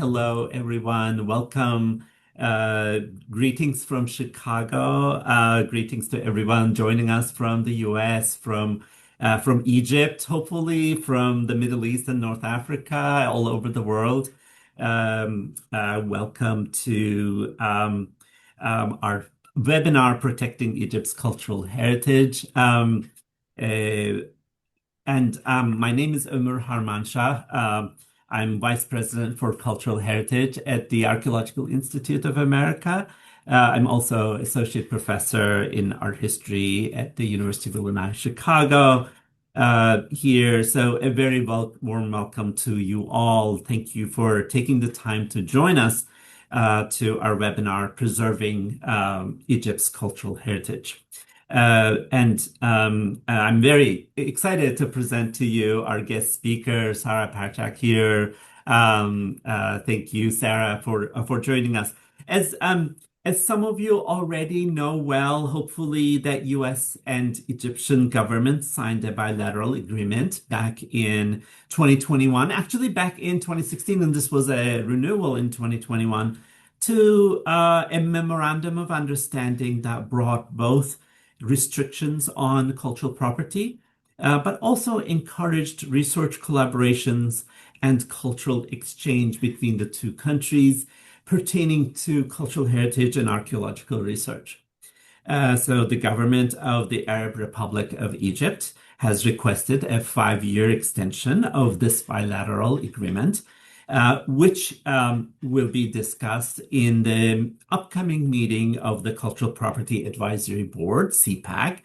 Hello, everyone. Welcome. Greetings from Chicago. Greetings to everyone joining us from the US, from Egypt, hopefully from the Middle East and North Africa, all over the world. Welcome to our webinar, Protecting Egypt's Cultural Heritage. Uh, My name is Ömür Harmanşah. I'm Vice President for Cultural Heritage at the Archaeological Institute of America. I'm also Associate Professor in Art History at the University of Illinois, Chicago, here. So a very warm welcome to you all. Thank you for taking the time to join us to our webinar, Preserving Egypt's Cultural Heritage. I'm very excited to present to you our guest speaker, Sarah Parchak here. Thank you, Sarah, for joining us. As some of you already know well, hopefully that U.S. and Egyptian governments signed a bilateral agreement back in 2021, actually back in 2016, and this was a renewal in 2021 to a memorandum of understanding that brought both restrictions on cultural property, but also encouraged research collaborations and cultural exchange between the two countries pertaining to cultural heritage and archaeological research. So the government of the Arab Republic of Egypt has requested a 5-year extension of this bilateral agreement, which will be discussed in the upcoming meeting of the Cultural Property Advisory Board, CPAC,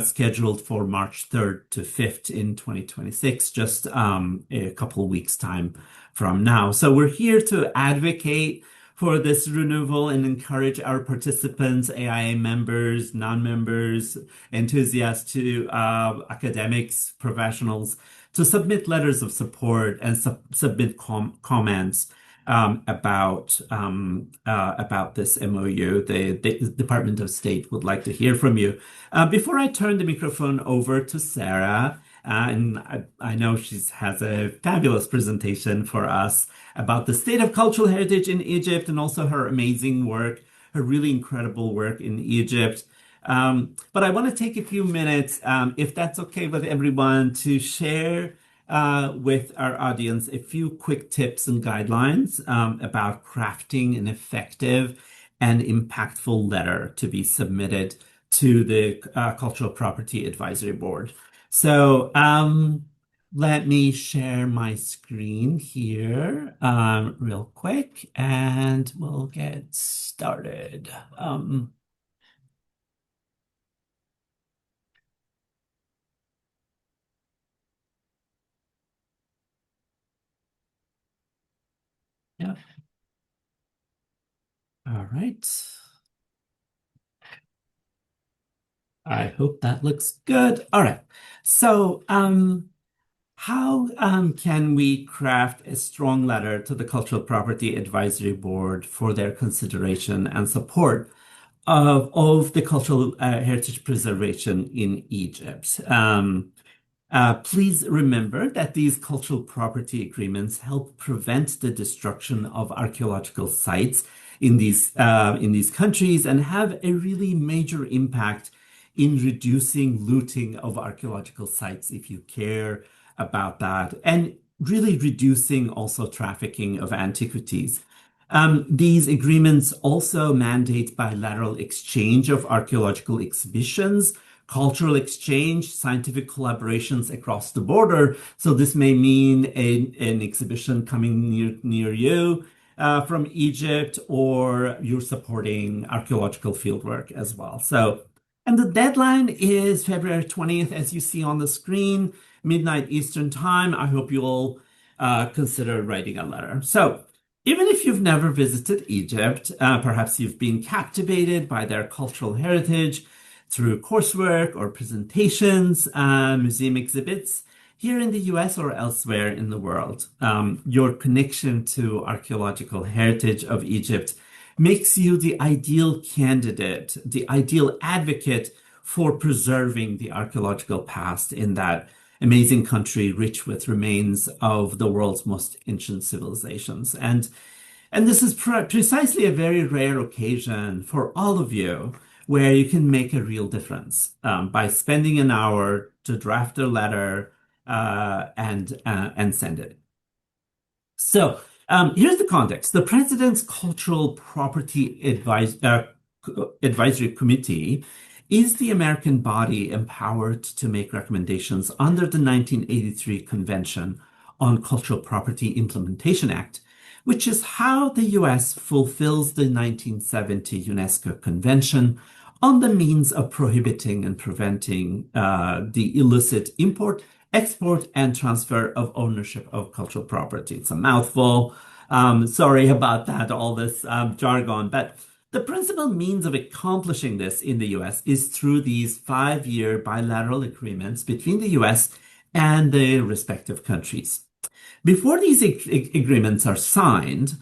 scheduled for March 3rd to 5th in 2026, just a couple of weeks' time from now. So we're here to advocate for this renewal and encourage our participants, AIA members, non-members, enthusiasts, to academics, professionals, to submit letters of support and submit comments about this MOU. The Department of State would like to hear from you. Before I turn the microphone over to Sarah, and I know she has a fabulous presentation for us about the state of cultural heritage in Egypt and also her amazing work, her really incredible work in Egypt. But I want to take a few minutes, if that's okay with everyone, to share with our audience a few quick tips and guidelines about crafting an effective and impactful letter to be submitted to the Cultural Property Advisory Board. So let me share my screen here real quick, and we'll get started. Yeah. All right. I hope that looks good. All right. So, how can we craft a strong letter to the Cultural Property Advisory Board for their consideration and support of the cultural heritage preservation in Egypt? Please remember that these cultural property agreements help prevent the destruction of archaeological sites in these countries and have a really major impact in reducing looting of archaeological sites, if you care about that, and really reducing also trafficking of antiquities. These agreements also mandate bilateral exchange of archaeological exhibitions, cultural exchange, scientific collaborations across the border. So this may mean an exhibition coming near you from Egypt, or you're supporting archaeological fieldwork as well. And the deadline is February 20th, as you see on the screen, midnight Eastern time. I hope you'll consider writing a letter. So even if you've never visited Egypt, perhaps you've been captivated by their cultural heritage through coursework or presentations, museum exhibits here in the US or elsewhere in the world. Your connection to archaeological heritage of Egypt makes you the ideal candidate, the ideal advocate for preserving the archaeological past in that amazing country rich with remains of the world's most ancient civilizations. And this is precisely a very rare occasion for all of you where you can make a real difference by spending an hour to draft a letter and send it. So here's the context. The President's Cultural Property Advisory Committee is the American body empowered to make recommendations under the 1983 Convention on Cultural Property Implementation Act, which is how the U.S. fulfills the 1970 UNESCO Convention on the means of prohibiting and preventing the illicit import, export, and transfer of ownership of cultural property. It's a mouthful. Sorry about that, all this jargon, but the principal means of accomplishing this in the U.S. is through these 5-year bilateral agreements between the U.S. and the respective countries. Before these agreements are signed,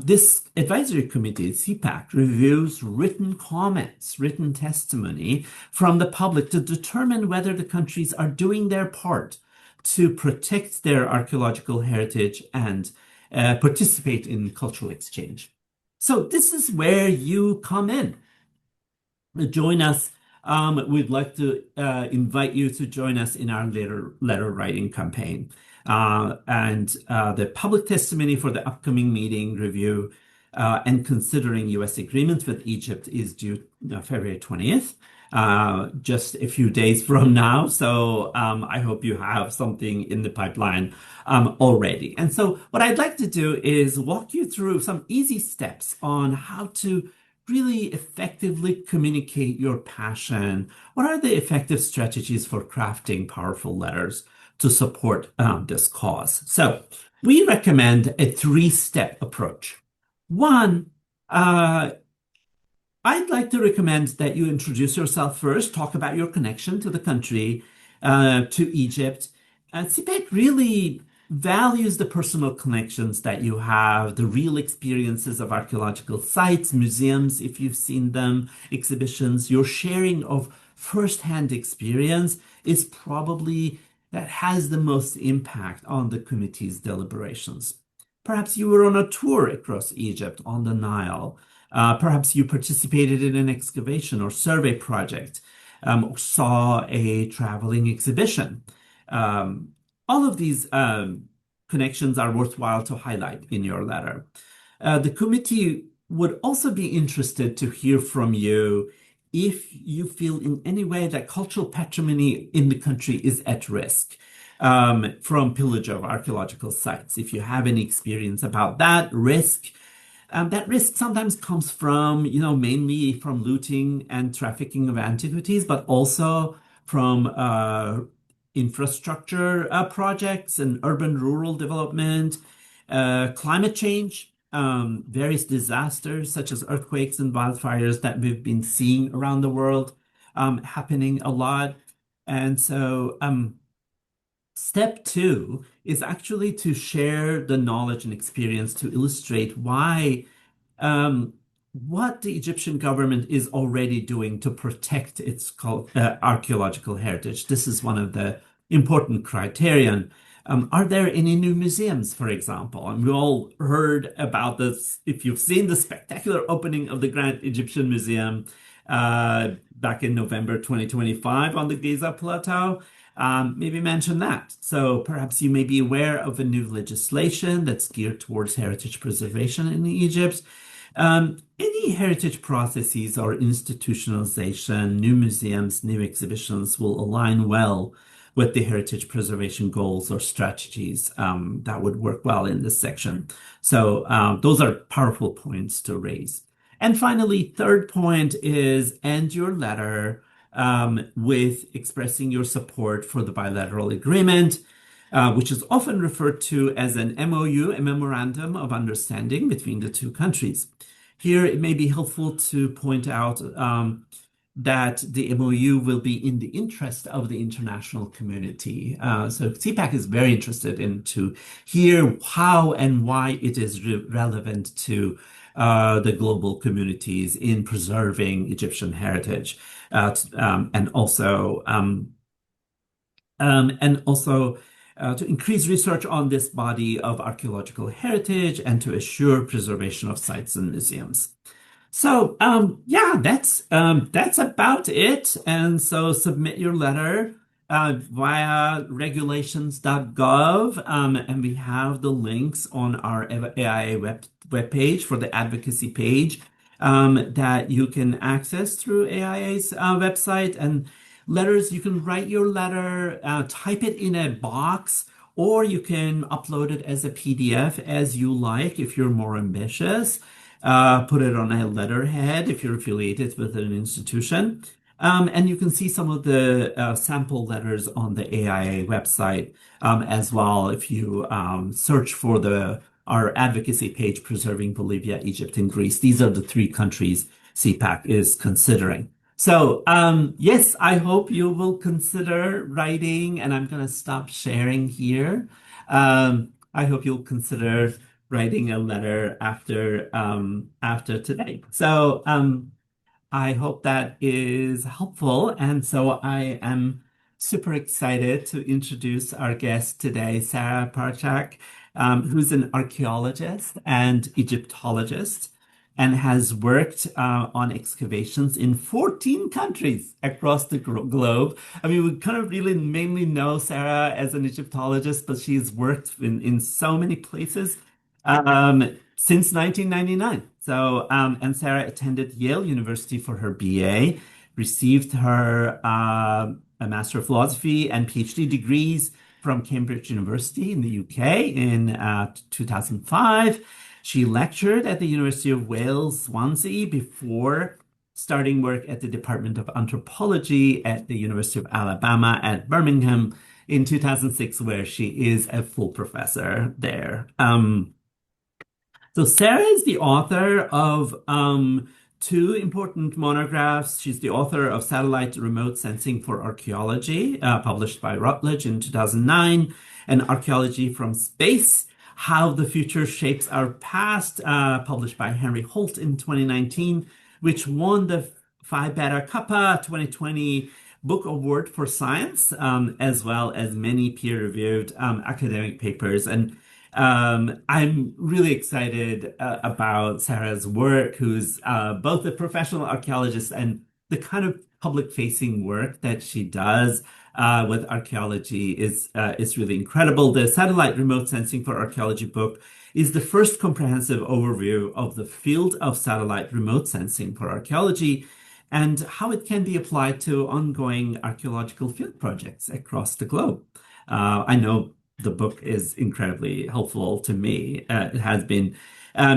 this advisory committee, CPAC, reviews written comments, written testimony from the public to determine whether the countries are doing their part to protect their archaeological heritage and participate in cultural exchange. So this is where you come in. Join us. We'd like to invite you to join us in our letter writing campaign. And the public testimony for the upcoming meeting review and considering U.S. agreements with Egypt is due February 20th, just a few days from now. So I hope you have something in the pipeline already. And so what I'd like to do is walk you through some easy steps on how to really effectively communicate your passion. What are the effective strategies for crafting powerful letters to support this cause? So we recommend a 3-step approach. One, I'd like to recommend that you introduce yourself first, talk about your connection to the country, to Egypt. CPAC really values the personal connections that you have, the real experiences of archaeological sites, museums, if you've seen them, exhibitions. Your sharing of firsthand experience is probably that has the most impact on the committee's deliberations. Perhaps you were on a tour across Egypt on the Nile. Perhaps you participated in an excavation or survey project, or saw a traveling exhibition. All of these connections are worthwhile to highlight in your letter. The committee would also be interested to hear from you if you feel in any way that cultural patrimony in the country is at risk from pillage of archaeological sites. If you have any experience about that risk sometimes comes from, mainly from looting and trafficking of antiquities, but also from infrastructure projects and urban-rural development, climate change, various disasters such as earthquakes and wildfires that we've been seeing around the world happening a lot. And so step 2 is actually to share the knowledge and experience to illustrate why what the Egyptian government is already doing to protect its archaeological heritage. This is one of the important criterion. Are there any new museums, for example? And we all heard about this. If you've seen the spectacular opening of the Grand Egyptian Museum back in November 2025 on the Giza Plateau, maybe mention that. So perhaps you may be aware of a new legislation that's geared towards heritage preservation in Egypt. Any heritage processes or institutionalization, new museums, new exhibitions will align well with the heritage preservation goals or strategies that would work well in this section. So those are powerful points to raise. And finally, third point is end your letter with expressing your support for the bilateral agreement, which is often referred to as an MOU, a Memorandum of Understanding between the two countries. Here, it may be helpful to point out that the MOU will be in the interest of the international community. So CPAC is very interested in to hear how and why it is relevant to the global communities in preserving Egyptian heritage, and also and also to increase research on this body of archaeological heritage and to assure preservation of sites and museums. So, yeah, that's about it. And so submit your letter via regulations.gov. And we have the links on our AIA webpage for the advocacy page that you can access through AIA's website. And letters, you can write your letter, type it in a box, or you can upload it as a PDF as you like if you're more ambitious. Put it on a letterhead if you're affiliated with an institution. And you can see some of the sample letters on the AIA website as well if you search for our advocacy page, Preserving Bolivia, Egypt, and Greece. These are the three countries CPAC is considering. So, yes, I hope you will consider writing, and I'm going to stop sharing here. I hope you'll consider writing a letter after today. So I hope that is helpful. And so I am super excited to introduce our guest today, Sarah Parchak, who's an archaeologist and Egyptologist and has worked on excavations in 14 countries across the globe. I mean, we kind of really mainly know Sarah as an Egyptologist, but she's worked in so many places since 1999. So, and Sarah attended Yale University for her BA, received her a Master of Philosophy and PhD degrees from Cambridge University in the UK in 2005. She lectured at the University of Wales, Swansea, before starting work at the Department of Anthropology at the University of Alabama at Birmingham in 2006, where she is a full professor there. So Sarah is the author of two important monographs. She's the author of Satellite Remote Sensing for Archaeology, published by Routledge in 2009, and Archaeology from Space, How the Future Shapes Our Past, published by Henry Holt in 2019, which won the Phi Beta Kappa 2020 Book Award for Science, as well as many peer-reviewed academic papers. And I'm really excited about Sarah's work, who's both a professional archaeologist and the kind of public-facing work that she does with archaeology is really incredible. The Satellite Remote Sensing for Archaeology book is the first comprehensive overview of the field of satellite remote sensing for archaeology and how it can be applied to ongoing archaeological field projects across the globe. I know the book is incredibly helpful to me. It has been.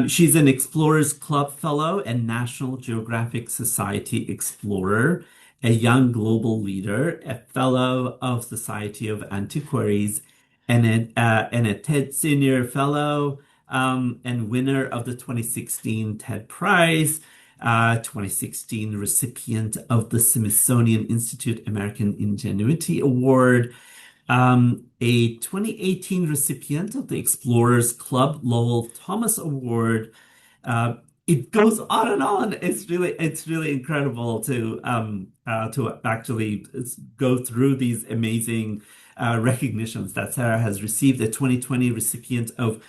She's an Explorers Club Fellow and National Geographic Society Explorer, a Young Global Leader, a Fellow of Society of Antiquaries, and a TED Senior Fellow, and winner of the 2016 TED Prize, 2016 recipient of the Smithsonian Institute American Ingenuity Award, a 2018 recipient of the Explorers Club Lowell Thomas Award. It goes on and on. It's really incredible to actually go through these amazing recognitions that Sarah has received. A 2020 recipient of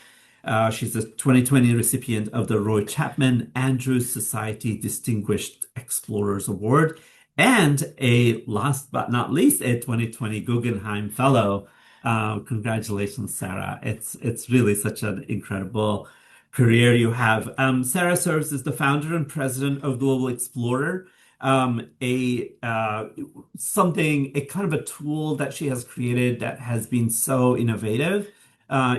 She's a 2020 recipient of the Roy Chapman Andrews Society Distinguished Explorers Award, and a last but not least, a 2020 Guggenheim Fellow. Congratulations, Sarah. It's really such an incredible career you have. Sarah serves as the founder and president of Global Explorer, a kind of a tool that she has created that has been so innovative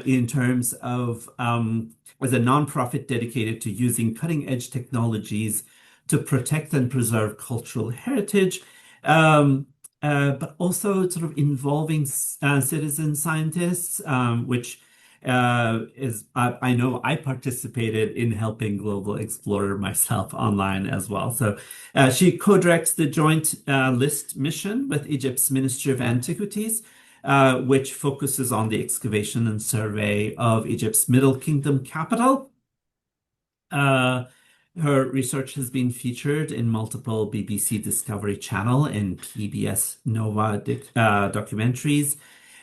in terms of as a nonprofit dedicated to using cutting edge technologies to protect and preserve cultural heritage, but also sort of involving citizen scientists, which I know I participated in helping Global Explorer myself online as well. So she co-directs the Joint List mission with Egypt's Ministry of Antiquities, which focuses on the excavation and survey of Egypt's Middle Kingdom capital. Her research has been featured in multiple BBC Discovery Channel and PBS Nova documentaries,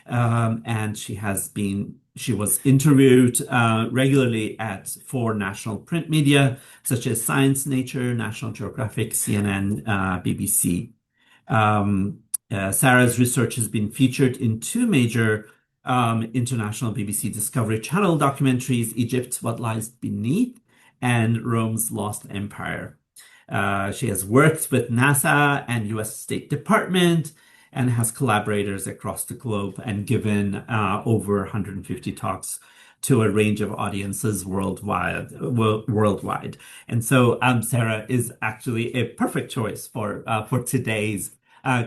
and she was interviewed regularly at four national print media such as Science, Nature, National Geographic, CNN, BBC. Sarah's research has been featured in two major international BBC Discovery Channel documentaries, Egypt, What Lies Beneath, and Rome's Lost Empire. She has worked with NASA and US State Department and has collaborators across the globe and given over 150 talks to a range of audiences worldwide. And so Sarah is actually a perfect choice for today's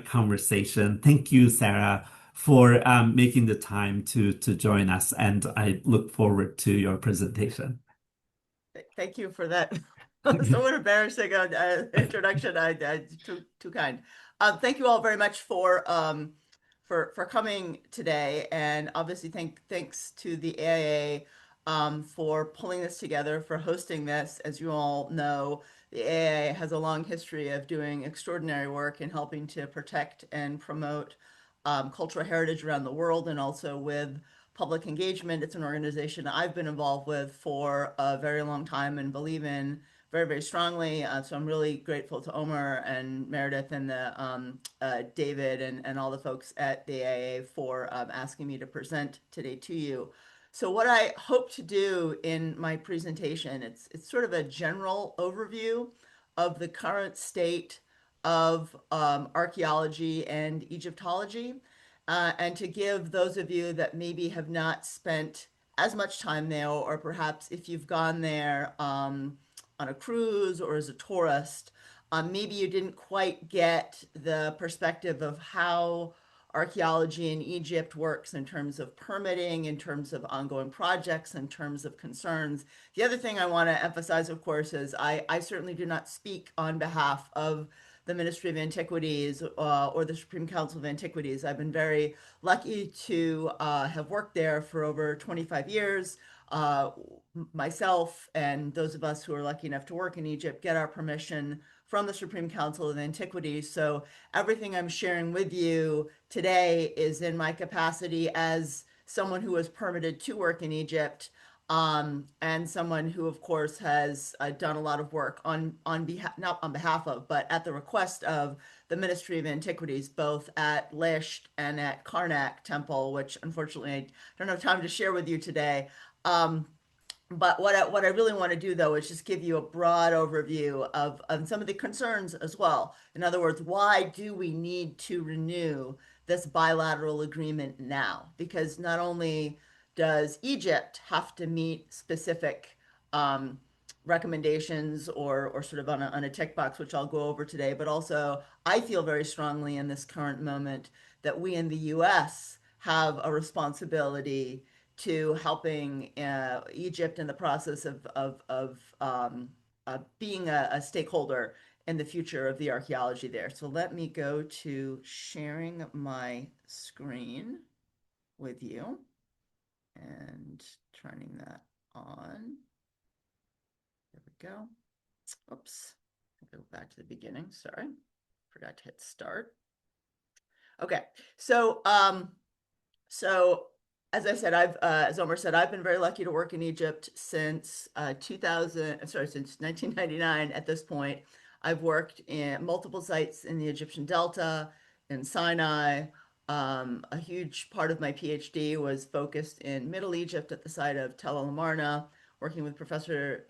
conversation. Thank you, Sarah, for making the time to join us, and I look forward to your presentation. Thank you for that somewhat embarrassing introduction. Too kind. Thank you all very much for coming today, and obviously thanks to the AIA for pulling this together, for hosting this. As you all know, the AIA has a long history of doing extraordinary work in helping to protect and promote cultural heritage around the world, and also with public engagement. It's an organization I've been involved with for a very long time and believe in very, very strongly. So I'm really grateful to Omer and Meredith and David and all the folks at the AIA for asking me to present today to you. So what I hope to do in my presentation, it's sort of a general overview of the current state of archaeology and Egyptology, and to give those of you that maybe have not spent as much time there, or perhaps if you've gone there on a cruise or as a tourist, maybe you didn't quite get the perspective of how archaeology in Egypt works in terms of permitting, in terms of ongoing projects, in terms of concerns. The other thing I want to emphasize, of course, is I certainly do not speak on behalf of the Ministry of Antiquities or the Supreme Council of Antiquities. I've been very lucky to have worked there for over 25 years. Myself and those of us who are lucky enough to work in Egypt get our permission from the Supreme Council of Antiquities. So everything I'm sharing with you today is in my capacity as someone who was permitted to work in Egypt, and someone who, of course, has done a lot of work on behalf, not on behalf of, but at the request of the Ministry of Antiquities, both at Lisht and at Karnak Temple, which unfortunately I don't have time to share with you today. But what I really want to do, though, is just give you a broad overview of some of the concerns as well. In other words, why do we need to renew this bilateral agreement now? Because not only does Egypt have to meet specific recommendations or sort of on a tick box, which I'll go over today, but also I feel very strongly in this current moment that we in the US have a responsibility to helping Egypt in the process of being a stakeholder in the future of the archaeology there. So let me go to sharing my screen with you and turning that on. There we go. Oops. Go back to the beginning. Sorry. Forgot to hit start. Okay. So as I said, as Omer said, I've been very lucky to work in Egypt since 1999 at this point. I've worked in multiple sites in the Egyptian Delta, in Sinai. A huge part of my PhD was focused in Middle Egypt at the site of Tel El Amarna, working with Professor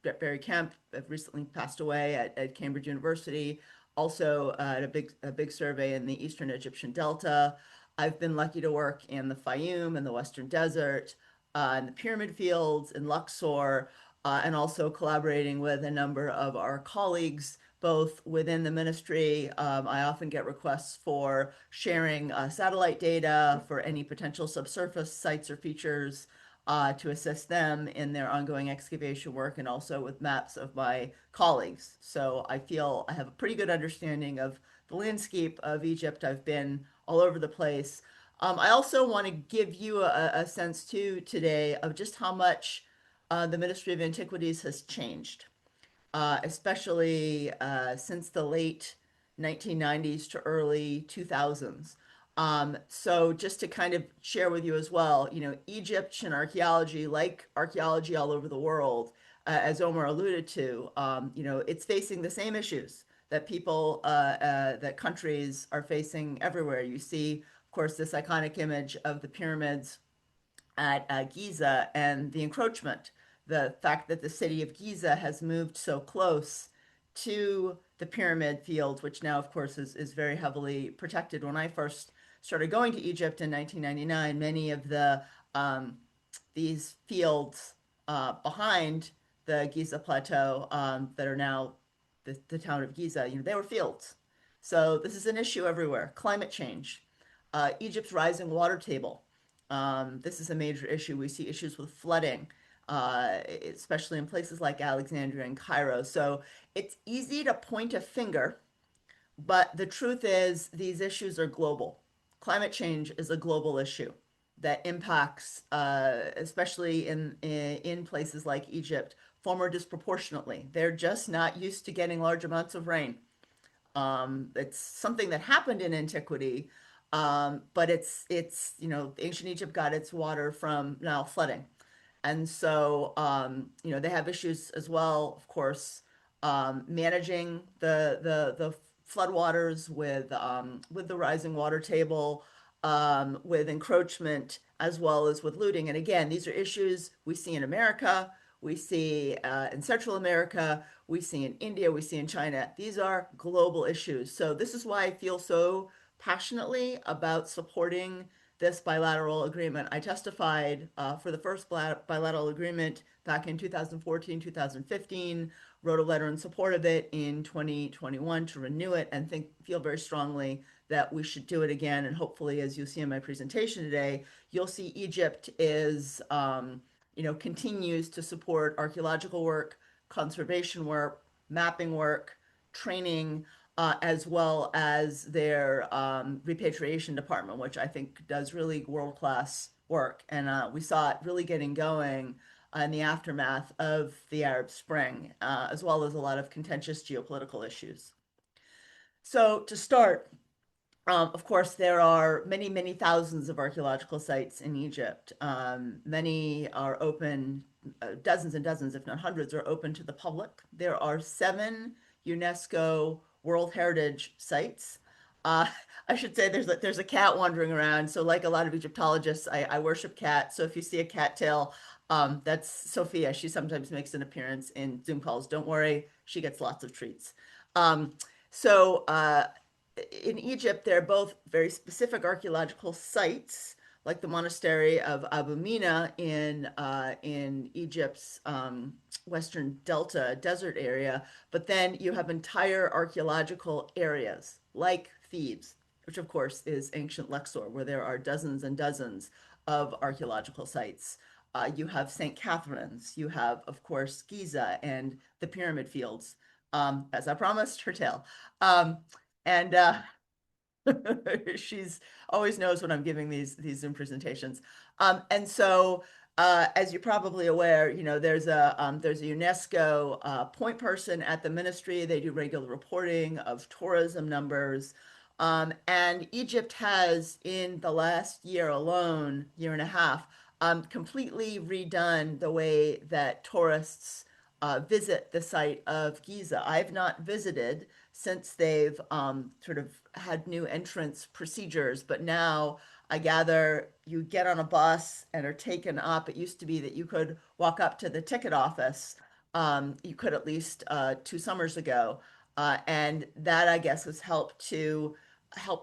Barry Kemp, recently passed away at Cambridge University. Also at a big survey in the Eastern Egyptian Delta. I've been lucky to work in the Fayum and the Western Desert, in the Pyramid Fields, in Luxor, and also collaborating with a number of our colleagues, both within the ministry. I often get requests for sharing satellite data for any potential subsurface sites or features to assist them in their ongoing excavation work, and also with maps of my colleagues. So I feel I have a pretty good understanding of the landscape of Egypt. I've been all over the place. I also want to give you a sense too today of just how much the Ministry of Antiquities has changed, especially since the late 1990s to early 2000s. So just to kind of share with you as well, Egyptian archaeology, like archaeology all over the world, as Omar alluded to, it's facing the same issues that that countries are facing everywhere. You see, of course, this iconic image of the pyramids at Giza and the encroachment, the fact that the city of Giza has moved so close to the pyramid field, which now, of course, is very heavily protected. When I first started going to Egypt in 1999, many of these fields behind the Giza plateau that are now the town of Giza, they were fields. So this is an issue everywhere. Climate change, Egypt's rising water table. This is a major issue. We see issues with flooding, especially in places like Alexandria and Cairo. So it's easy to point a finger, but the truth is these issues are global. Climate change is a global issue that impacts, especially in places like Egypt, far more disproportionately. They're just not used to getting large amounts of rain. It's something that happened in antiquity, but ancient Egypt got its water from Nile flooding. And so, they have issues as well, of course, managing the floodwaters with the rising water table, with encroachment, as well as with looting. And again, these are issues we see in America, we see in Central America, we see in India, we see in China. These are global issues. So this is why I feel so passionately about supporting this bilateral agreement. I testified for the first bilateral agreement back in 2014, 2015, wrote a letter in support of it in 2021 to renew it, and feel very strongly that we should do it again. And hopefully, as you'll see in my presentation today, you'll see Egypt continues to support archaeological work, conservation work, mapping work, training, as well as their repatriation department, which I think does really world-class work. And we saw it really getting going in the aftermath of the Arab Spring, as well as a lot of contentious geopolitical issues. So to start, of course, there are many, many thousands of archaeological sites in Egypt. Many are open, dozens and dozens, if not hundreds, are open to the public. There are 7 UNESCO World Heritage sites. Uh, I should say there's a cat wandering around. So like a lot of Egyptologists, I worship cats. So if you see a cattail, that's Sophia. She sometimes makes an appearance in Zoom calls. Don't worry, she gets lots of treats. Um, so in Egypt, there are both very specific archaeological sites, like the monastery of Abu Mina in Egypt's Western Delta desert area, but then you have entire archaeological areas like Thebes, which of course is ancient Luxor, where there are dozens and dozens of archaeological sites. You have St. Catherine's, you have, of course, Giza and the pyramid fields. As I promised, her tale. And she's always knows when I'm giving these Zoom presentations. And so, as you're probably aware, there's a UNESCO point person at the ministry. They do regular reporting of tourism numbers. And Egypt has, in the last year alone, year and a half, completely redone the way that tourists visit the site of Giza. I've not visited since they've sort of had new entrance procedures, but now I gather you get on a bus and are taken up. It used to be that you could walk up to the ticket office. You could at least 2 summers ago. And that, I guess, has helped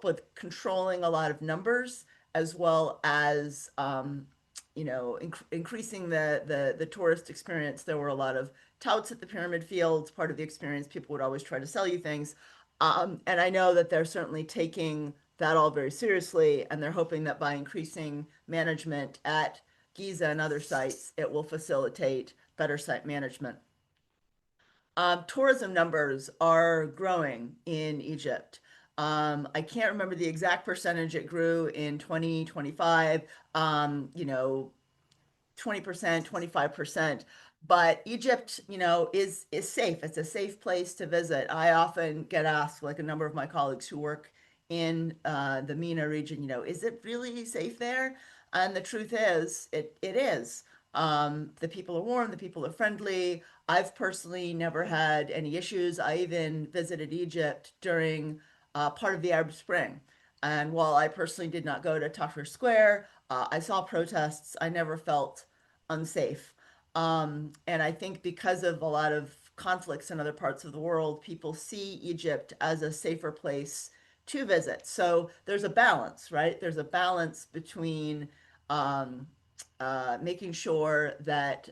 with controlling a lot of numbers, as well as increasing the tourist experience. There were a lot of touts at the pyramid fields. Part of the experience, people would always try to sell you things. And I know that they're certainly taking that all very seriously, and they're hoping that by increasing management at Giza and other sites, it will facilitate better site management. Tourism numbers are growing in Egypt. I can't remember the exact percentage it grew in 2025. 20%, 25%. But Egypt, is safe. It's a safe place to visit. I often get asked, like a number of my colleagues who work in the MENA region, is it really safe there? And the truth is, it is. The people are warm, the people are friendly. I've personally never had any issues. I even visited Egypt during part of the Arab Spring. And while I personally did not go to Tahrir Square, I saw protests. I never felt unsafe. And I think because of a lot of conflicts in other parts of the world, people see Egypt as a safer place to visit. So there's a balance, right? There's a balance between um, making sure that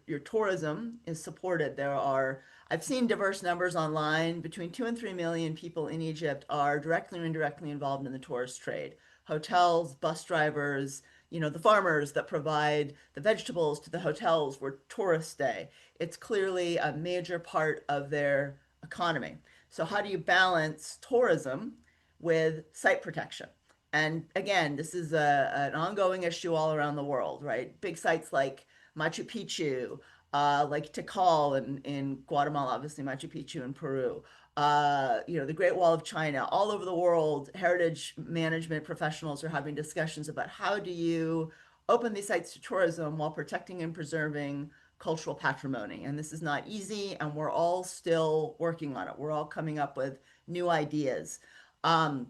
your tourism is supported. I've seen diverse numbers online. Between 2 and 3 million people in Egypt are directly or indirectly involved in the tourist trade. Hotels, bus drivers, the farmers that provide the vegetables to the hotels where tourists stay. It's clearly a major part of their economy. So how do you balance tourism with site protection? And again, this is an ongoing issue all around the world, right? Big sites like Machu Picchu, like Tikal in Guatemala, obviously Machu Picchu in Peru, the Great Wall of China, all over the world, heritage management professionals are having discussions about how do you open these sites to tourism while protecting and preserving cultural patrimony. And this is not easy, and we're all still working on it. We're all coming up with new ideas. Um,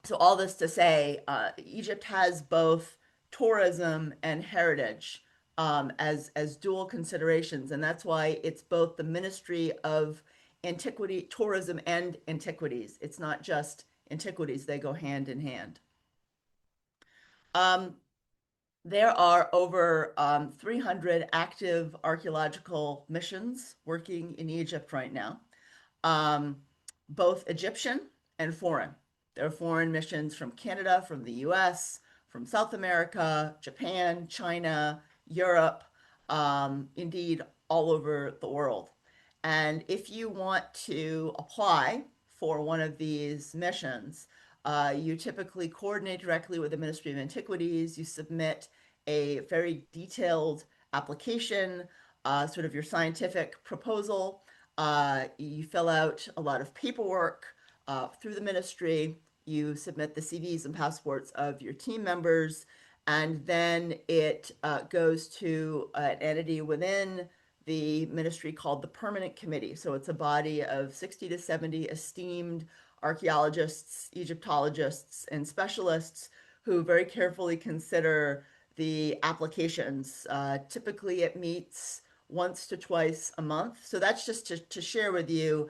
so all this to say, Egypt has both tourism and heritage as dual considerations, and that's why it's both the Ministry of Antiquity, Tourism, and Antiquities. It's not just antiquities; they go hand in hand. Um, there are over 300 active archaeological missions working in Egypt right now, um, both Egyptian and foreign. There are foreign missions from Canada, from the US, from South America, Japan, China, Europe, indeed, all over the world. And if you want to apply for one of these missions, you typically coordinate directly with the Ministry of Antiquities. You submit a very detailed application, sort of your scientific proposal. You fill out a lot of paperwork through the ministry. You submit the CVs and passports of your team members, and then it goes to an entity within the ministry called the Permanent Committee. So it's a body of 60 to 70 esteemed archaeologists, Egyptologists, and specialists who very carefully consider the applications. Typically, it meets once to twice a month. So that's just to share with you.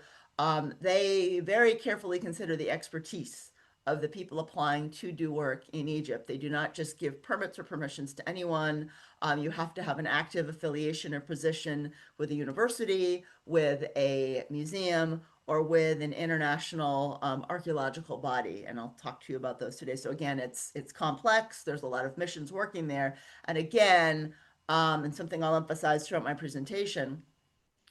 They very carefully consider the expertise of the people applying to do work in Egypt. They do not just give permits or permissions to anyone. You have to have an active affiliation or position with a university, with a museum, or with an international archaeological body. And I'll talk to you about those today. So again, it's complex. There's a lot of missions working there. And again, and something I'll emphasize throughout my presentation,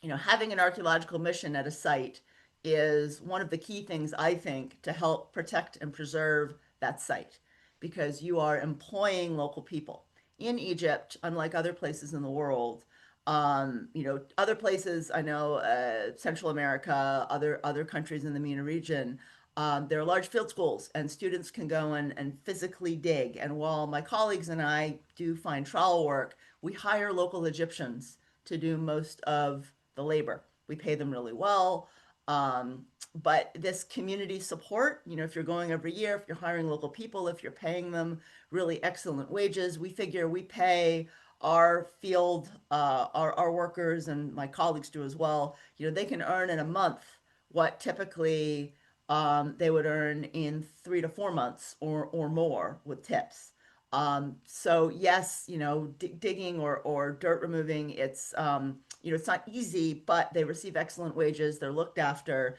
having an archaeological mission at a site is one of the key things, I think, to help protect and preserve that site because you are employing local people. In Egypt, unlike other places in the world, other places I know, Central America, other countries in the MENA region, there are large field schools and students can go and physically dig. And while my colleagues and I do find trowel work, we hire local Egyptians to do most of the labor. We pay them really well. But this community support, if you're going every year, if you're hiring local people, if you're paying them really excellent wages, we figure we pay our field, our workers, and my colleagues do as well. They can earn in a month what typically they would earn in 3 to 4 months or more with tips. So yes, digging or dirt removing, it's not easy, but they receive excellent wages. They're looked after.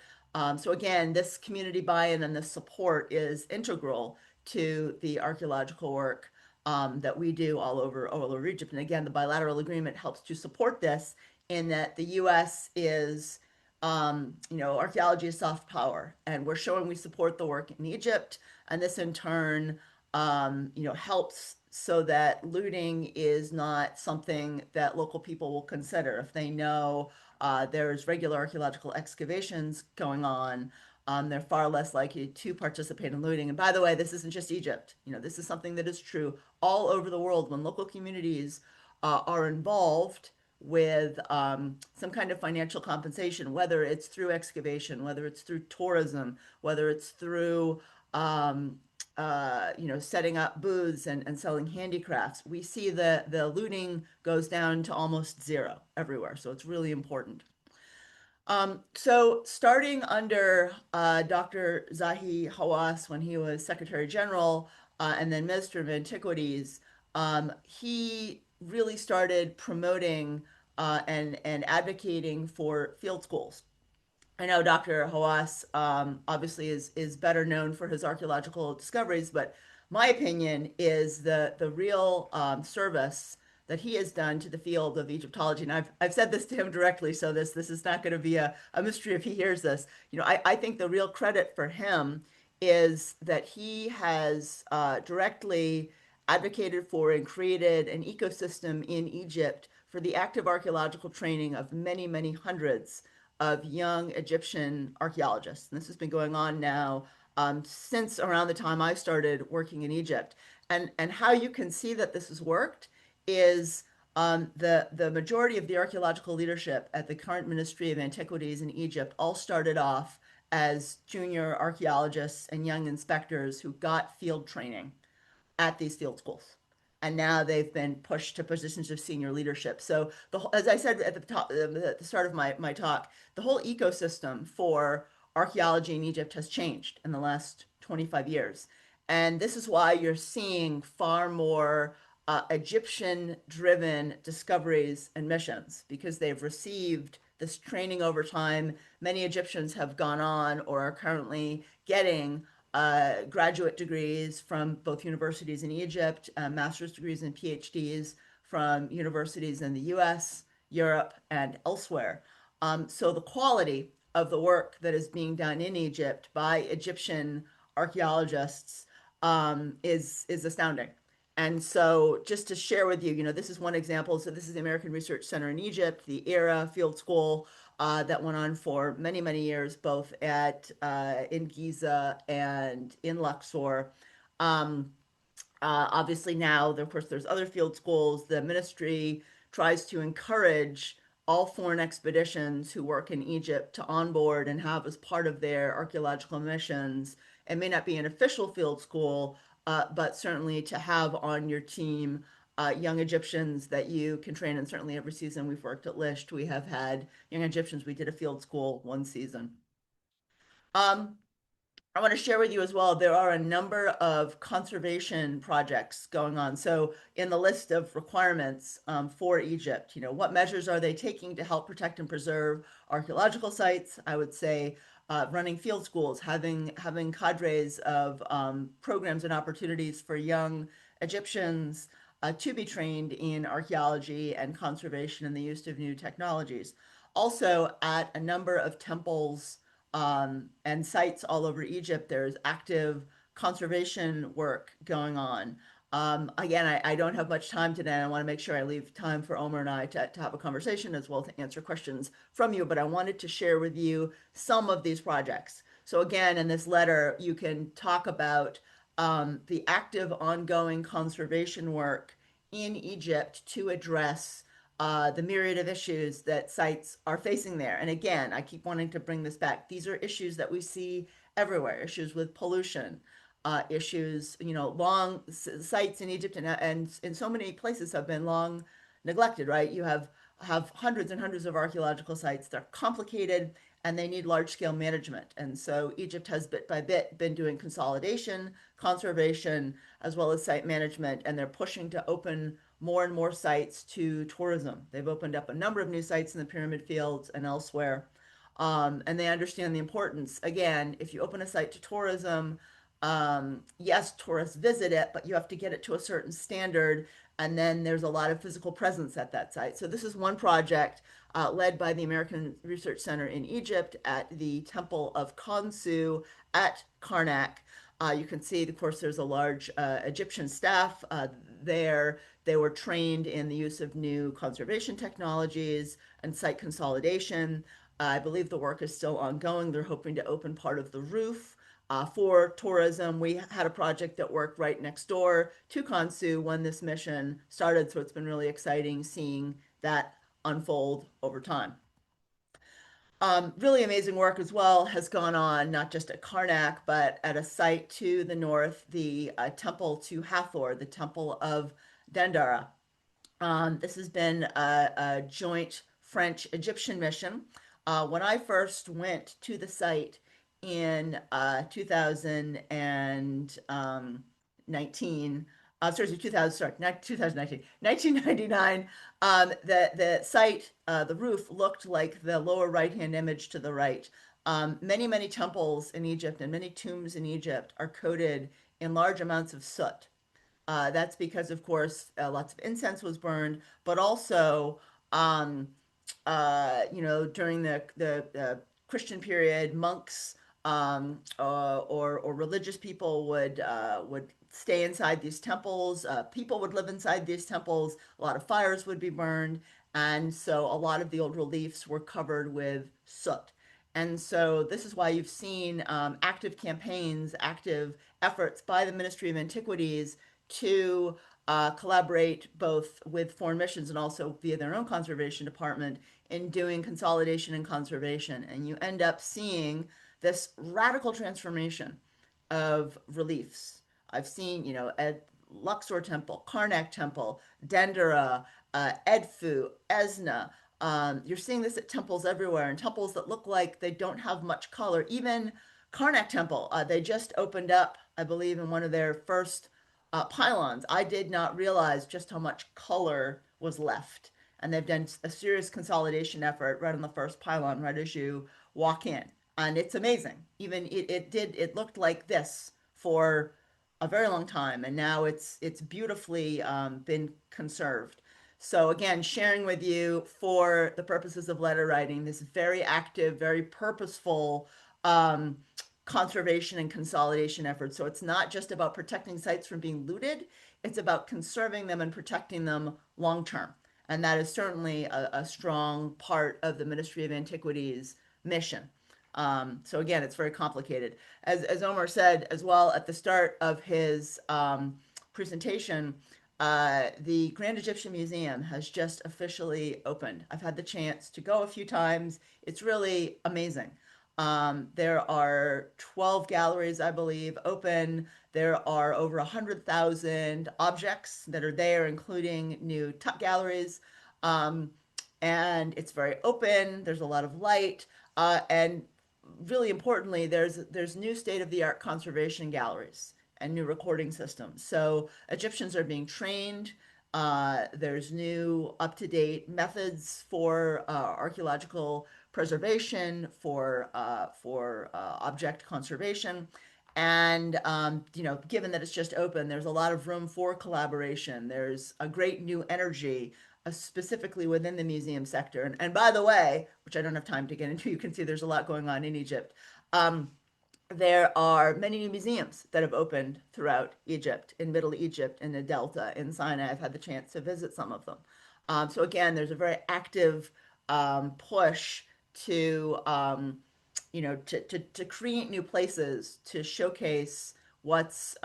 So again, this community buy-in and this support is integral to the archaeological work that we do all over Egypt. And again, the bilateral agreement helps to support this in that the U.S. is, archaeology is soft power, and we're showing we support the work in Egypt, and this in turn, helps so that looting is not something that local people will consider. If they know there's regular archaeological excavations going on, they're far less likely to participate in looting. And by the way, this isn't just Egypt. This is something that is true all over the world. When local communities are involved with some kind of financial compensation, whether it's through excavation, whether it's through tourism, whether it's through setting up booths and selling handicrafts, we see the looting goes down to almost zero everywhere. So it's really important. So starting under Dr. Zahi Hawass when he was Secretary General and then Minister of Antiquities, he really started promoting and advocating for field schools. I know Dr. Hawass obviously is better known for his archaeological discoveries, but my opinion is the real service that he has done to the field of Egyptology. And I've said this to him directly, so this is not going to be a mystery if he hears this. I think the real credit for him is that he has directly advocated for and created an ecosystem in Egypt for the active archaeological training of many, many hundreds of young Egyptian archaeologists. And this has been going on now since around the time I started working in Egypt. And how you can see that this has worked is the majority of the archaeological leadership at the current Ministry of Antiquities in Egypt all started off as junior archaeologists and young inspectors who got field training at these field schools. And now they've been pushed to positions of senior leadership. So, as I said at the start of my talk, the whole ecosystem for archaeology in Egypt has changed in the last 25 years. And this is why you're seeing far more Egyptian-driven discoveries and missions, because they've received this training over time. Many Egyptians have gone on or are currently getting graduate degrees from both universities in Egypt, master's degrees and PhDs from universities in the US, Europe, and elsewhere. So the quality of the work that is being done in Egypt by Egyptian archaeologists is astounding. And so just to share with you, this is one example. So this is the American Research Center in Egypt, the ERA Field School that went on for many, many years, both in Giza and in Luxor. Obviously now, of course, there's other field schools. The ministry tries to encourage all foreign expeditions who work in Egypt to onboard and have as part of their archaeological missions. It may not be an official field school, but certainly to have on your team young Egyptians that you can train. And certainly every season we've worked at Lisht, we have had young Egyptians. We did a field school one season. I want to share with you as well, there are a number of conservation projects going on. So in the list of requirements for Egypt, what measures are they taking to help protect and preserve archaeological sites? I would say running field schools, having cadres of programs and opportunities for young Egyptians to be trained in archaeology and conservation and the use of new technologies. Also, at a number of temples and sites all over Egypt, there's active conservation work going on. Again, I don't have much time today. I want to make sure I leave time for Omer and I to have a conversation as well to answer questions from you. But I wanted to share with you some of these projects. So again, in this letter, you can talk about the active ongoing conservation work in Egypt to address the myriad of issues that sites are facing there. And again, I keep wanting to bring this back. These are issues that we see everywhere, issues with pollution, issues, long sites in Egypt and in so many places have been long neglected, right? You have hundreds and hundreds of archaeological sites. They're complicated and they need large scale management. And so Egypt has bit by bit been doing consolidation, conservation, as well as site management, and they're pushing to open more and more sites to tourism. They've opened up a number of new sites in the pyramid fields and elsewhere. And they understand the importance. Again, if you open a site to tourism, yes, tourists visit it, but you have to get it to a certain standard. And then there's a lot of physical presence at that site. So this is one project led by the American Research Center in Egypt at the Temple of Khonsu at Karnak. You can see, of course, there's a large Egyptian staff there. They were trained in the use of new conservation technologies and site consolidation. I believe the work is still ongoing. They're hoping to open part of the roof for tourism. We had a project that worked right next door to Kansu when this mission started, so it's been really exciting seeing that unfold over time. Really amazing work as well has gone on, not just at Karnak, but at a site to the north, the temple to Hathor, the temple of Dendera. This has been a joint French-Egyptian mission. When I first went to the site in 2019, sorry, 2000, sorry, not 2019, 1999, the site, the roof looked like the lower right-hand image to the right. Many temples in Egypt and many tombs in Egypt are coated in large amounts of soot. That's because, of course, lots of incense was burned, but also, during the Christian period, monks or religious people would stay inside these temples. People would live inside these temples. A lot of fires would be burned, and so a lot of the old reliefs were covered with soot. And so this is why you've seen active campaigns, active efforts by the Ministry of Antiquities to collaborate both with foreign missions and also via their own conservation department in doing consolidation and conservation. And you end up seeing this radical transformation of reliefs. I've seen, at Luxor Temple, Karnak Temple, Dendera, Edfu, Esna. You're seeing this at temples everywhere, and temples that look like they don't have much color. Even Karnak Temple, they just opened up, I believe, in one of their first pylons. I did not realize just how much color was left. And they've done a serious consolidation effort right on the first pylon, right as you walk in. And it's amazing. Even it looked like this for a very long time. And now it's beautifully been conserved. So again, sharing with you for the purposes of letter writing, this very active, very purposeful conservation and consolidation efforts. So it's not just about protecting sites from being looted, it's about conserving them and protecting them long term. And that is certainly a strong part of the Ministry of Antiquities mission. So again, it's very complicated. As Omar said as well at the start of his presentation, the Grand Egyptian Museum has just officially opened. I've had the chance to go a few times. It's really amazing. There are 12 galleries, I believe, open. There are over 100,000 objects that are there, including new tuck galleries. And it's very open. There's a lot of light. And really importantly, there's new state-of-the-art conservation galleries and new recording systems. So Egyptians are being trained. There's new up-to-date methods for archaeological preservation, for object conservation. And given that it's just open, there's a lot of room for collaboration. There's a great new energy, specifically within the museum sector. And by the way, which I don't have time to get into, you can see there's a lot going on in Egypt. There are many new museums that have opened throughout Egypt, in Middle Egypt, in the Delta, in Sinai. I've had the chance to visit some of them. So again, there's a very active push to to create new places to showcase what's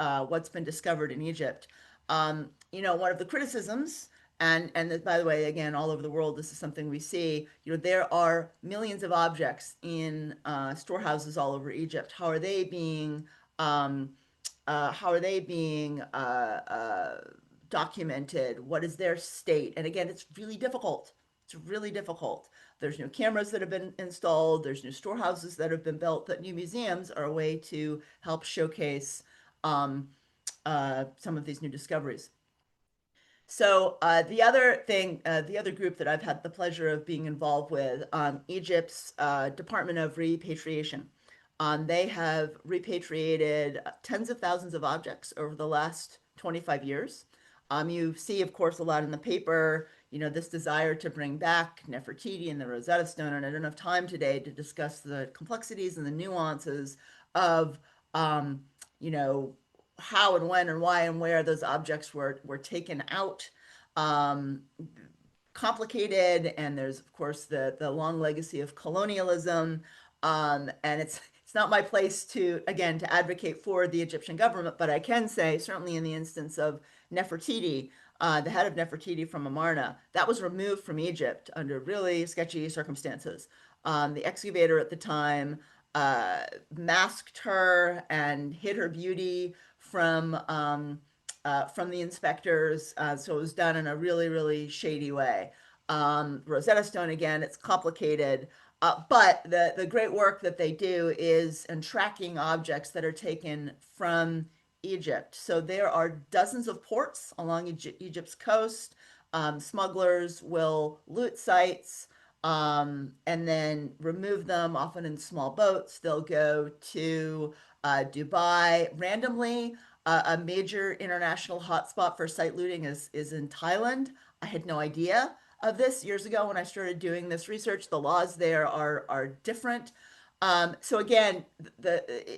been discovered in Egypt. One of the criticisms, and by the way, again, all over the world, this is something we see. There are millions of objects in storehouses all over Egypt. How are they being documented? What is their state? And again, it's really difficult. It's really difficult. There's new cameras that have been installed. There's new storehouses that have been built. But new museums are a way to help showcase some of these new discoveries. So the other group that I've had the pleasure of being involved with, Egypt's Department of Repatriation. They have repatriated tens of thousands of objects over the last 25 years. You see, of course, a lot in the paper, this desire to bring back Nefertiti and the Rosetta Stone, and I don't have time today to discuss the complexities and the nuances of you know, how and when and why and where those objects were taken out. Um, Complicated, and there's of course the long legacy of colonialism. And it's not my place to again to advocate for the Egyptian government, but I can say certainly in the instance of Nefertiti, the head of Nefertiti from Amarna, that was removed from Egypt under really sketchy circumstances. The excavator at the time uh, masked her and hid her beauty from the inspectors. So it was done in a really, really shady way. Rosetta Stone, again, it's complicated. But the great work that they do is in tracking objects that are taken from Egypt. So there are dozens of ports along Egypt's coast. Smugglers will loot sites and then remove them, often in small boats. They'll go to Dubai randomly. A major international hotspot for site looting is in Thailand. I had no idea of this years ago when I started doing this research. The laws there are different. So again,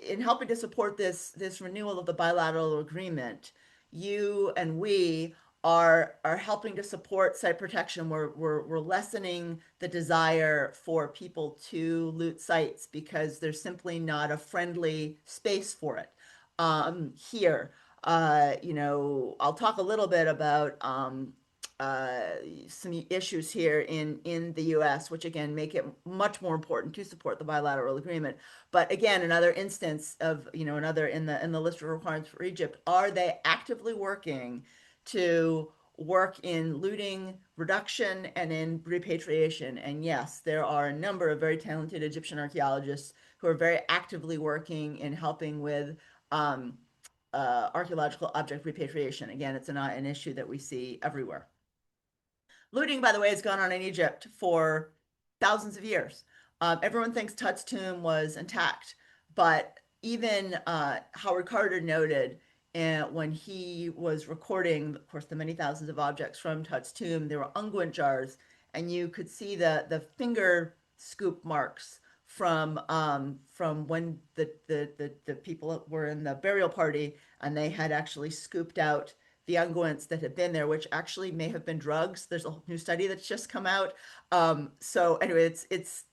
in helping to support this renewal of the bilateral agreement, you and we are helping to support site protection. We're lessening the desire for people to loot sites because there's simply not a friendly space for it here. I'll talk a little bit about uh, some issues here in the U.S., which again make it much more important to support the bilateral agreement. But again, another instance of another in the list of requirements for Egypt, are they actively working to work in looting reduction and in repatriation? And yes, there are a number of very talented Egyptian archaeologists who are very actively working in helping with um, archaeological object repatriation. Again, it's not an issue that we see everywhere. Looting, by the way, has gone on in Egypt for thousands of years. Everyone thinks Tut's tomb was intact, but even Howard Carter noted when he was recording, of course, the many thousands of objects from Tut's tomb, there were unguent jars, and you could see the finger scoop marks from when the people were in the burial party, and they had actually scooped out the unguents that had been there, which actually may have been drugs. There's a new study that's just come out. So anyway, it's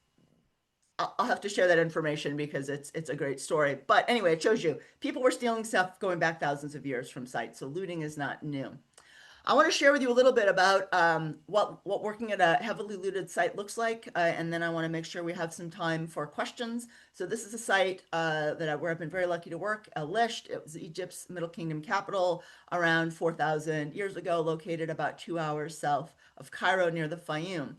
I'll have to share that information because it's a great story. But anyway, it shows you people were stealing stuff going back thousands of years from sites. So looting is not new. I want to share with you a little bit about what working at a heavily looted site looks like, and then I want to make sure we have some time for questions. So this is a site where I've been very lucky to work, Lisht. It was Egypt's Middle Kingdom capital around 4,000 years ago, located about 2 hours south of Cairo near the Fayoum.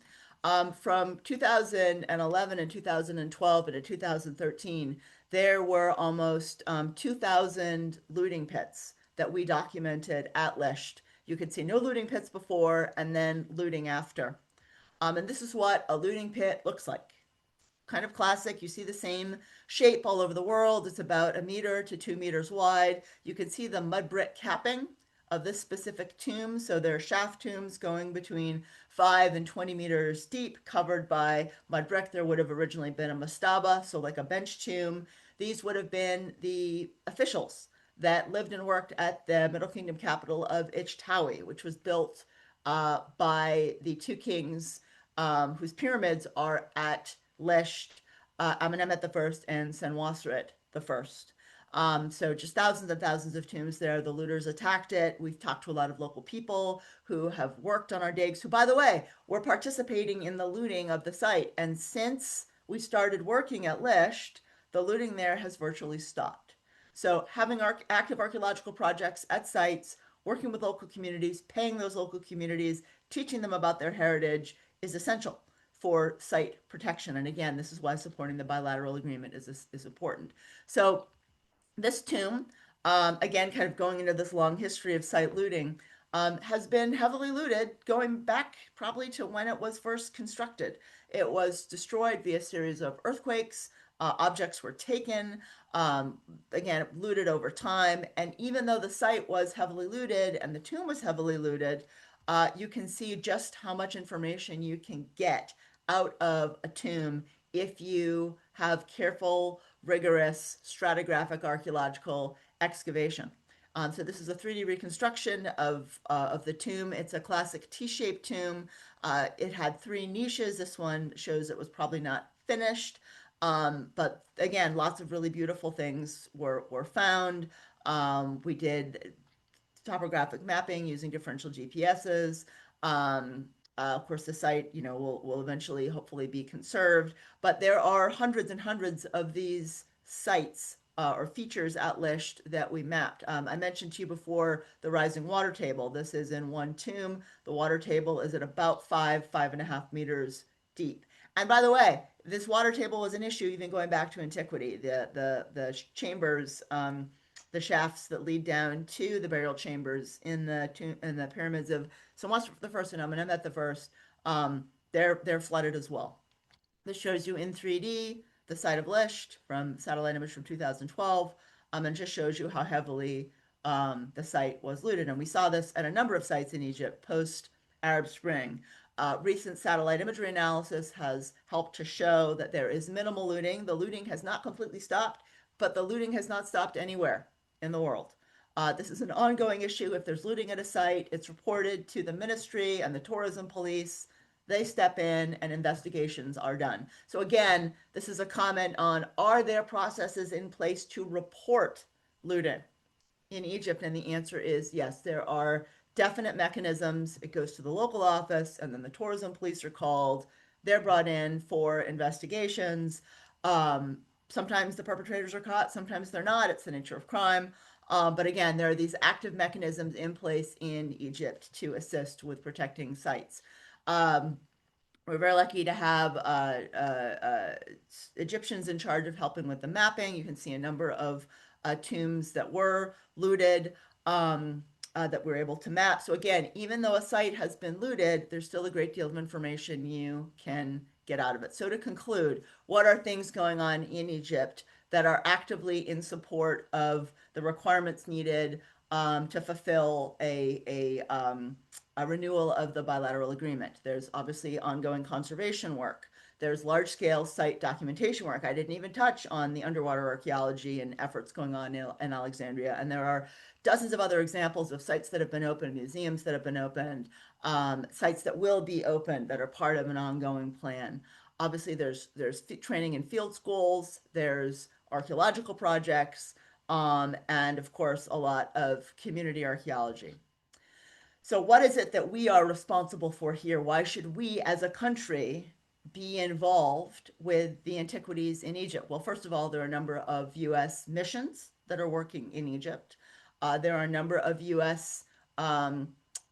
From 2011 and 2012 and 2013, there were almost 2,000 looting pits that we documented at Lisht. You could see no looting pits before and then looting after. And this is what a looting pit looks like. Kind of classic. You see the same shape all over the world. It's about 1 to 2 meters wide. You can see the mud brick capping of this specific tomb. So there are shaft tombs going between 5 and 20 meters deep, covered by mud brick. There would have originally been a mastaba, so like a bench tomb. These would have been the officials that lived and worked at the Middle Kingdom capital of Ichtawi, which was built by the two kings whose pyramids are at Lisht, Amenemhet I and Senwosret I. So just thousands and thousands of tombs there. The looters attacked it. We've talked to a lot of local people who have worked on our digs, who, by the way, were participating in the looting of the site. And since we started working at Lisht, the looting there has virtually stopped. So having active archaeological projects at sites, working with local communities, paying those local communities, teaching them about their heritage is essential for site protection. And again, this is why supporting the bilateral agreement is important. So this tomb, again, kind of going into this long history of site looting, has been heavily looted going back probably to when it was first constructed. It was destroyed via a series of earthquakes. Objects were taken, again, looted over time. And even though the site was heavily looted and the tomb was heavily looted, you can see just how much information you can get out of a tomb if you have careful, rigorous stratigraphic archaeological excavation. So this is a 3D reconstruction of the tomb. It's a classic T-shaped tomb. It had three niches. This one shows it was probably not finished. But again, lots of really beautiful things were found. We did topographic mapping using differential GPSs. Of course, the site, will eventually hopefully be conserved, but there are hundreds and hundreds of these sites or features at Lisht that we mapped. I mentioned to you before the rising water table. This is in one tomb. The water table is at about 5.5 meters deep. And by the way, this water table was an issue even going back to antiquity. The chambers, the shafts that lead down to the burial chambers in the pyramids of, so much the first and Amenemhet the first, they're flooded as well. This shows you in 3D the site of Lisht from satellite image from 2012, and just shows you how heavily the site was looted. And we saw this at a number of sites in Egypt post Arab Spring. Recent satellite imagery analysis has helped to show that there is minimal looting. The looting has not completely stopped, but the looting has not stopped anywhere in the world. This is an ongoing issue. If there's looting at a site, it's reported to the ministry and the tourism police. They step in and investigations are done. So again, this is a comment on, are there processes in place to report looting in Egypt? And the answer is yes, there are definite mechanisms. It goes to the local office, and then the tourism police are called. They're brought in for investigations. Sometimes the perpetrators are caught, sometimes they're not. It's the nature of crime. But again, there are these active mechanisms in place in Egypt to assist with protecting sites. We're very lucky to have Egyptians in charge of helping with the mapping. You can see a number of tombs that were looted that we're able to map. So again, even though a site has been looted, there's still a great deal of information you can get out of it. So to conclude, what are things going on in Egypt that are actively in support of the requirements needed to fulfill a renewal of the bilateral agreement? There's obviously ongoing conservation work. There's large-scale site documentation work. I didn't even touch on the underwater archaeology and efforts going on in Alexandria. And there are dozens of other examples of sites that have been opened, museums that have been opened, sites that will be opened that are part of an ongoing plan. Obviously, there's training in field schools, there's archaeological projects, and of course, a lot of community archaeology. So what is it that we are responsible for here? Why should we as a country be involved with the antiquities in Egypt? Well, first of all, there are a number of U.S. missions that are working in Egypt. There are a number of U.S.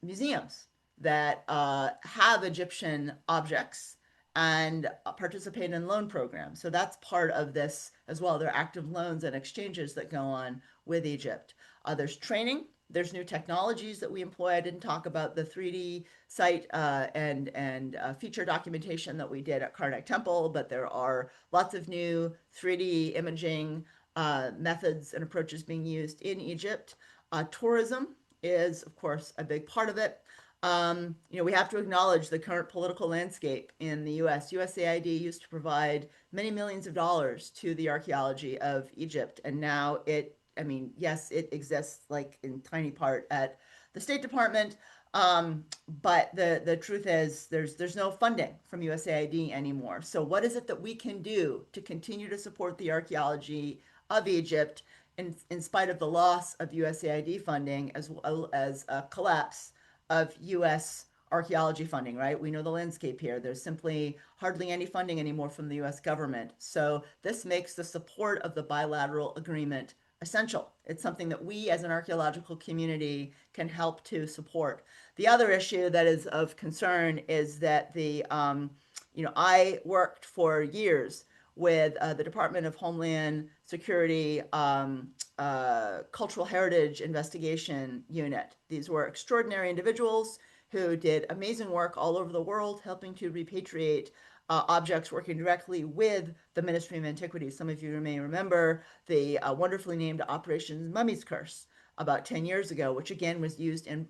Museums that have Egyptian objects and participate in loan programs. So that's part of this as well. There are active loans and exchanges that go on with Egypt. There's training. There's new technologies that we employ. I didn't talk about the 3D site and feature documentation that we did at Karnak Temple, but there are lots of new 3D imaging methods and approaches being used in Egypt. Tourism is, of course, a big part of it. We have to acknowledge the current political landscape in the U.S. USAID used to provide many millions of dollars to the archaeology of Egypt, and now yes, it exists like in tiny part at the State Department, but the truth is there's no funding from USAID anymore. So what is it that we can do to continue to support the archaeology of Egypt in spite of the loss of USAID funding as well as a collapse of U.S. archaeology funding, right? We know the landscape here. There's simply hardly any funding anymore from the U.S. government. So this makes the support of the bilateral agreement essential. It's something that we as an archaeological community can help to support. The other issue that is of concern is that I worked for years with the Department of Homeland Security Cultural Heritage Investigation Unit. These were extraordinary individuals who did amazing work all over the world, helping to repatriate objects, working directly with the Ministry of Antiquities. Some of you may remember the wonderfully named Operation Mummy's Curse about 10 years ago, which again was used in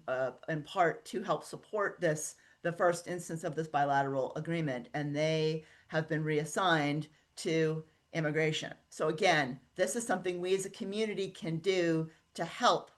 part to help support the first instance of this bilateral agreement. And they have been reassigned to immigration. So again, this is something we as a community can do to help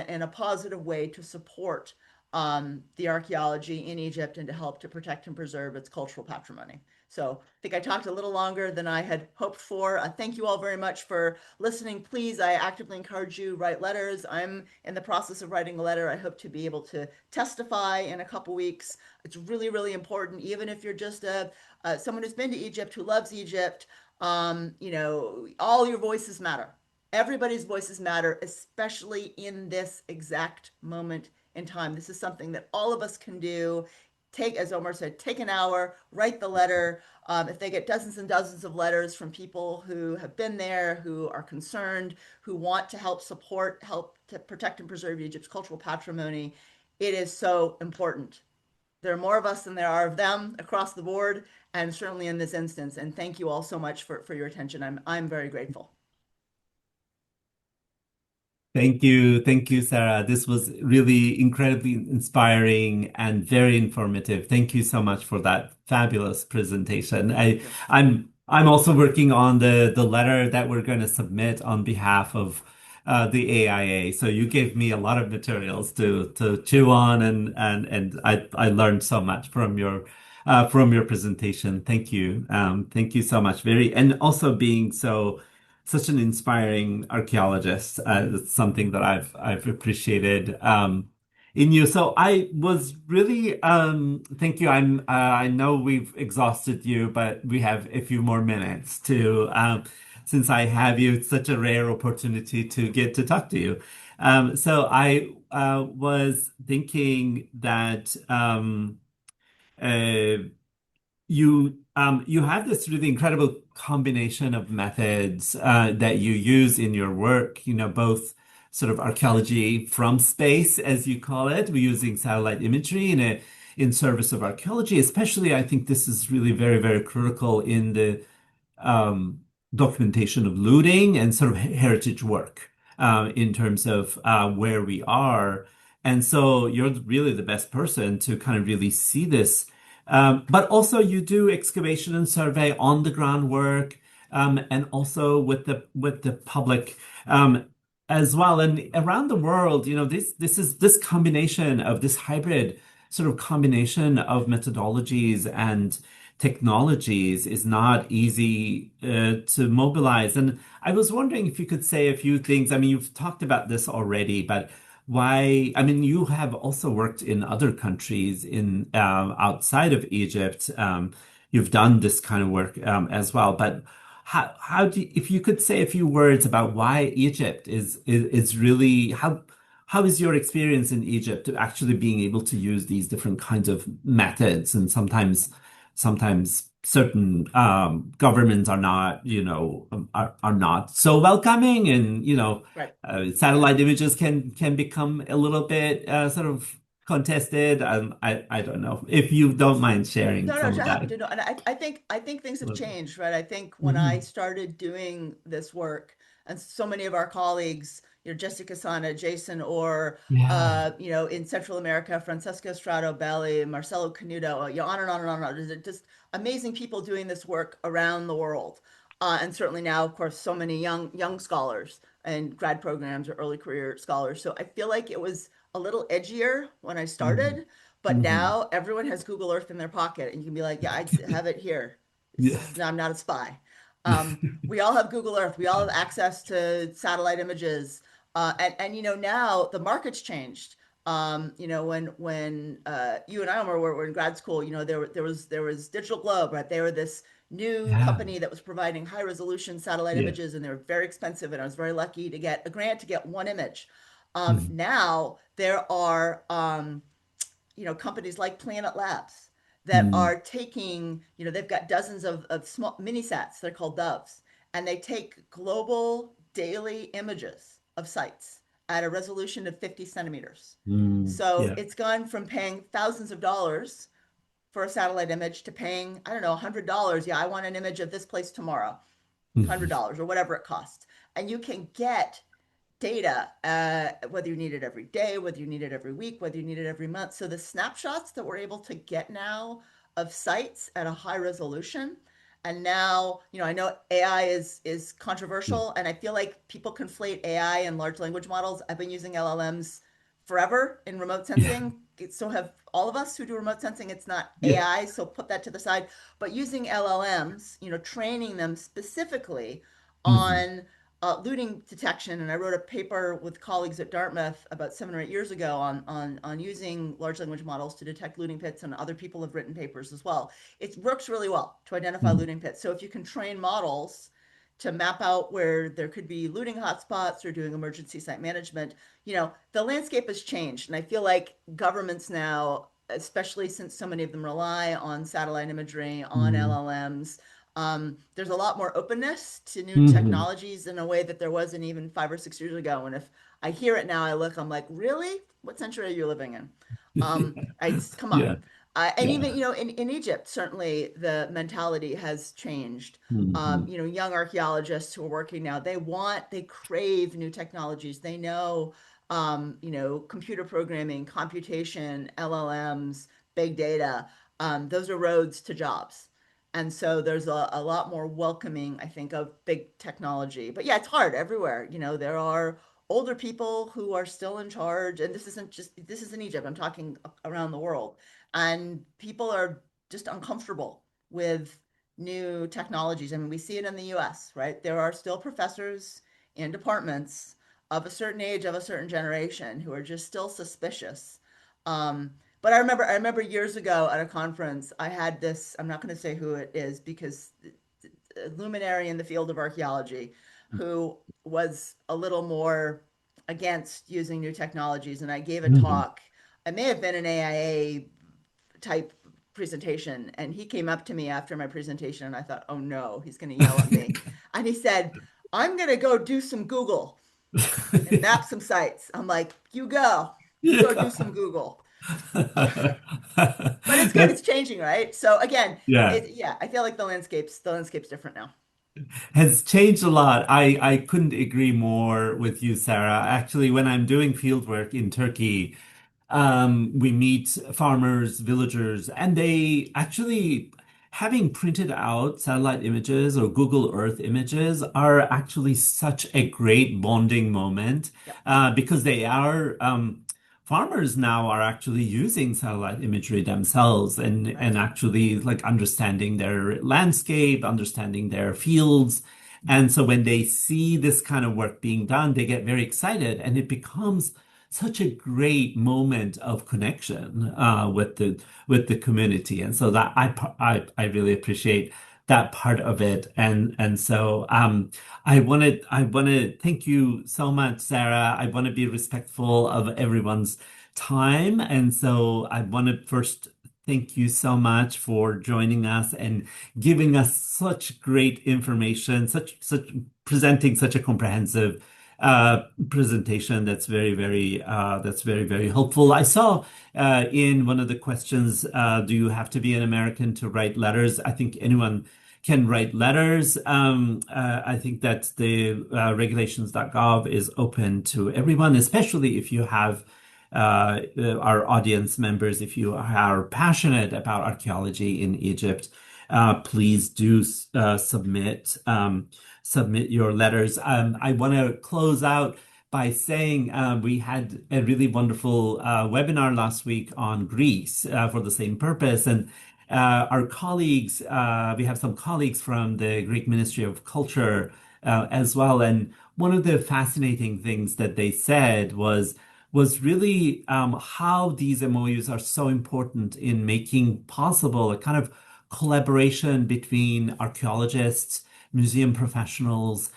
in a positive way to support the archaeology in Egypt and to help to protect and preserve its cultural patrimony. So I think I talked a little longer than I had hoped for. Thank you all very much for listening. Please, I actively encourage you, write letters. I'm in the process of writing a letter. I hope to be able to testify in a couple weeks. It's really, really important, even if you're just someone who's been to Egypt, who loves Egypt, all your voices matter. Everybody's voices matter, especially in this exact moment in time. This is something that all of us can do. Take, as Omar said, take an hour, write the letter. If they get dozens and dozens of letters from people who have been there, who are concerned, who want to help support, help to protect and preserve Egypt's cultural patrimony, it is so important. There are more of us than there are of them across the board, and certainly in this instance. And thank you all so much for your attention. I'm very grateful. Thank you, Sarah. This was really incredibly inspiring and very informative. Thank you so much for that fabulous presentation. I'm also working on the letter that we're going to submit on behalf of the AIA. So you gave me a lot of materials to chew on, and I learned so much from your presentation. Thank you. Thank you so much. And also being such an inspiring archaeologist. It's something that I've appreciated in you. So I was really thank you. I know we've exhausted you, but we have a few more minutes to since I have you. It's such a rare opportunity to get to talk to you. So I was thinking that uh, you have this really incredible combination of methods that you use in your work, both sort of archaeology from space, as you call it. We're using satellite imagery in service of archaeology. Especially, I think this is really very, very critical in the um, documentation of looting and sort of heritage work in terms of where we are. And so you're really the best person to kind of really see this. But also you do excavation and survey on the ground work, and also with the public as well. And around the world, this combination of this hybrid sort of combination of methodologies and technologies is not easy to mobilize. And I was wondering if you could say a few things. I mean, you've talked about this already, but why? I mean, you have also worked in other countries in outside of Egypt. You've done this kind of work as well. But if you could say a few words about why Egypt is really how is your experience in Egypt to actually being able to use these different kinds of methods? And sometimes certain governments are not, are not so welcoming, and Right. satellite images can become a little bit sort of contested. I don't know if you don't mind sharing No, no, some of just happy that. to know. And I think things have changed, right? I think when I Mhm. started doing this work, and so many of our colleagues, Jessica Sana, Jason Orr, Yeah. in Central America, Francesco Strato Belli, Marcelo Canuto, on and on and on and on. Just amazing people doing this work around the world. And certainly now, of course, so many young scholars and grad programs or early career scholars. So I feel like it was a little edgier when I Mhm. started, but Mhm. now everyone has Google Earth in their pocket, and you can be like, yeah, I have it here. Yeah. I'm not a spy. We all have Google Earth. We all have access to satellite images. And now the market's changed. When you and I were in grad school, there was Digital Globe, right? They were this new Yeah. company that was providing high resolution satellite Yeah. images, and they were very expensive. And I was very lucky to get a grant to get one image. Mhm. Now there are companies like Planet Labs that Mhm. are taking, they've got dozens of small mini sats, they're called doves, and they take global daily images of sites at a resolution of 50 centimeters. Mhm. So Yeah. it's gone from paying thousands of dollars for a satellite image to paying, I don't know, $100. Yeah, I want an image of this place tomorrow, Mhm. $100 or whatever it costs. And you can get data, whether you need it every day, whether you need it every week, whether you need it every month. So the snapshots that we're able to get now of sites at a high resolution And now, I know AI is Mm. controversial, and I feel like people conflate AI and large language models. I've been using LLMs forever in remote Yeah. sensing. So have all of us who do remote sensing. It's not Yeah. AI, so put that to the side. But using LLMs, training them specifically Mhm. on looting detection. And I wrote a paper with colleagues at Dartmouth about 7 or 8 years ago on using large language models to detect looting pits, and other people have written papers as well. It works really well to identify Mm. looting pits. So if you can train models to map out where there could be looting hotspots or doing emergency site management, the landscape has changed. And I feel like governments now, especially since so many of them rely on satellite imagery, on Mm. LLMs, there's a lot more openness to new Mhm. technologies in a way that there wasn't even 5 or 6 years ago. And if I hear it now, I'm like, really? What century are you living in? Come on. Yeah. And Yeah. even, in Egypt, certainly the mentality has changed. Mhm. Young archaeologists who are working now, they crave new technologies. They know, computer programming, computation, LLMs, big data. Those are roads to jobs. And so there's a lot more welcoming, I think, of big technology. But yeah, it's hard everywhere. There are older people who are still in charge, and this isn't Egypt. I'm talking around the world, and people are just uncomfortable with new technologies. I mean, we see it in the US, right? There are still professors in departments of a certain age, of a certain generation, who are just still suspicious. But I remember years ago at a conference, I had this, I'm not going to say who it is, because a luminary in the field of archaeology who was a little more against using new technologies. And I gave a Mhm. talk. It may have been an AIA type presentation. And he came up to me after my presentation, and I thought, oh no, he's going to yell at me. And he said, I'm going to go do some Google and map some sites. I'm like, you go do Yeah. some Google. But it's good. It's changing, right? So again, Yeah. yeah, I feel like the landscape's different now. Has changed a lot. I couldn't agree more with you, Sarah. Actually, when I'm doing field work in Turkey, we meet farmers, villagers, and they actually, having printed out satellite images or Google Earth images, are actually such a great bonding moment Yep. because they are. Farmers now are actually using satellite imagery themselves and Right. actually like understanding their landscape, understanding their fields. And so when they see this kind of work being done, they get very excited and it becomes such a great moment of connection with the community, and so that I really appreciate that part of it, and so I want to thank you so much, Sarah. I want to be respectful of everyone's time, and so I want to first thank you so much for joining us and giving us such great information, such presenting such a comprehensive presentation that's very helpful. I saw in one of the questions, do you have to be an American to write letters? I think anyone can write letters. I think that the regulations.gov is open to everyone, especially if you have our audience members, if you are passionate about archaeology in Egypt, please do submit your letters. I want to close out by saying we had a really wonderful webinar last week on Greece for the same purpose. And our colleagues, we have some colleagues from the Greek Ministry of Culture as well. And one of the fascinating things that they said was really how these MOUs are so important in making possible a kind of collaboration between archaeologists, museum professionals,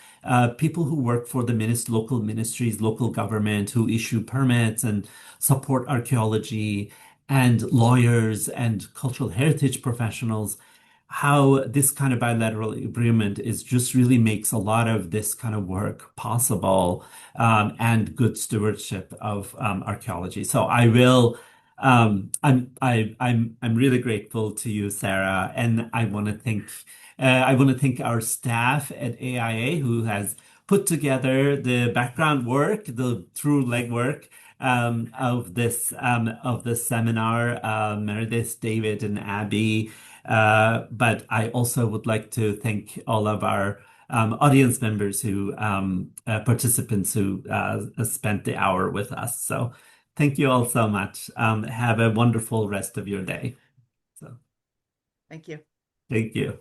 people who work for the local ministries, local government, who issue permits and support archaeology, and lawyers and cultural heritage professionals. How this kind of bilateral agreement is just really makes a lot of this kind of work possible, and good stewardship of archaeology. So I will. I'm really grateful to you, Sarah, and I want to thank our staff at AIA who has put together the background work, the true legwork, of this seminar, Meredith, David, and Abby. But I also would like to thank all of our audience members who participants who spent the hour with us. So thank you all so much. Have a wonderful rest of your day. So Thank you. thank you.